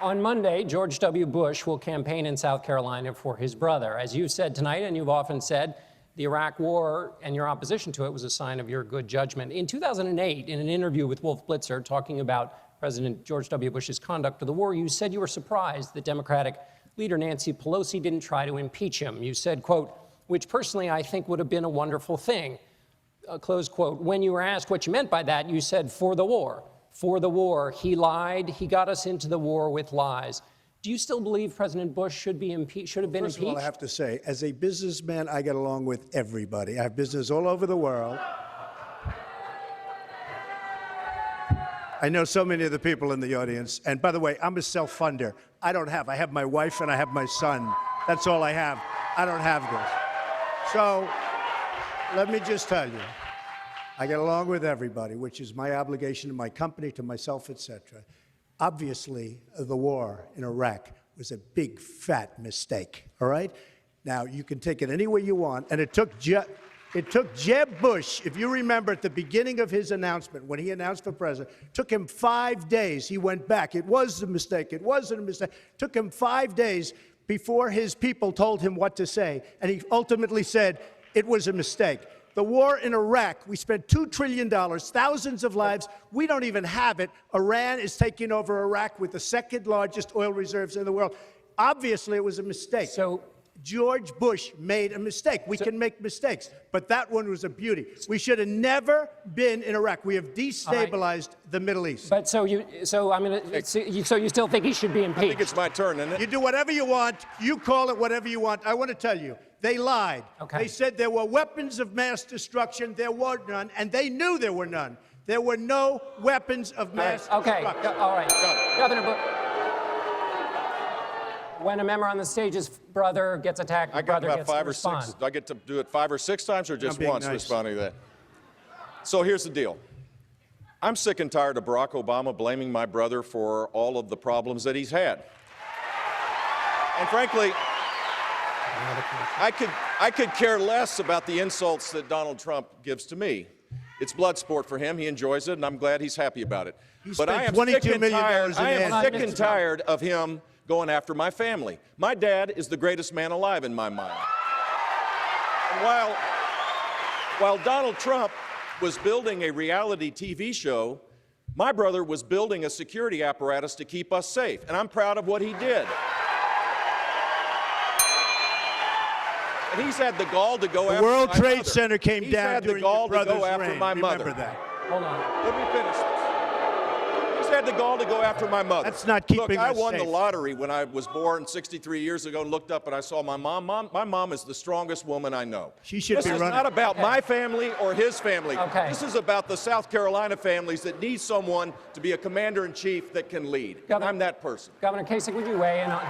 On Monday, George W. Bush will campaign in South Carolina for his brother. As you said tonight, and you've often said, the Iraq War and your opposition to it was a sign of your good judgment. In 2008, in an interview with Wolf Blitzer talking about President George W. Bush's conduct of the war, you said you were surprised that Democratic leader Nancy Pelosi didn't try to impeach him. You said, quote, which personally I think would have been a wonderful thing, close quote. When you were asked what you meant by that, you said, for the war. For the war. He lied. He got us into the war with lies. Do you still believe President Bush should have been impeached? First of all, I have to say, as a businessman, I get along with everybody. I have business all over the world. I know so many of the people in the audience. And by the way, I'm a self-funder. I have my wife and I have my son. That's all I have. I don't have this. So let me just tell you, I get along with everybody, which is my obligation to my company, to myself, etc. Obviously, the war in Iraq was a big, fat mistake, all right? Now, you can take it any way you want, and it took Jeb Bush, if you remember at the beginning of his announcement, when he announced for president, took him 5 days. He went back. It was a mistake. It wasn't a mistake. Took him 5 days before his people told him what to say, and he ultimately said it was a mistake. The war in Iraq, we spent $2 trillion, thousands of lives. We don't even have it. Iran is taking over Iraq with the second largest oil reserves in the world. Obviously, it was a mistake. So George Bush made a mistake. We can make mistakes, but that one was a beauty. We should have never been in Iraq. We have destabilized the Middle East. But so you still think he should be impeached? I think it's my turn, isn't it? You do whatever you want. You call it whatever you want. I want to tell you, they lied. Okay. They said there were weapons of mass destruction. There were none, and they knew there were none. There were no weapons of mass destruction. Okay, all right. Governor Bush, when a member on the stage's brother gets attacked, the brother gets to respond. Do I get to do it 5 or 6 times or just once nice. responding to that? So here's the deal. I'm sick and tired of Barack Obama blaming my brother for all of the problems that he's had. And frankly, I could care less about the insults that Donald Trump gives to me. It's blood sport for him. He enjoys it, and I'm glad he's happy about it. But I am sick and tired of him going after my family. My dad is the greatest man alive in my mind. And while Donald Trump was building a reality TV show, my brother was building a security apparatus to keep us safe, and I'm proud of what he did. And he's had the gall to go after my mother. The World Trade Center came down during your brother's reign. He's had the gall to go after my mother. Remember that. Hold on. Let me finish this. He's had the gall to go after my mother. That's not keeping Look, I us won safe. the lottery when I was born 63 years ago and looked up and I saw my mom. My mom is the strongest woman I know. She should this be is running. not about my family or his family. Okay. This is about the South Carolina families that need someone to be a commander-in-chief that can lead. Governor, I'm that person. Governor Kasich, would you weigh in on?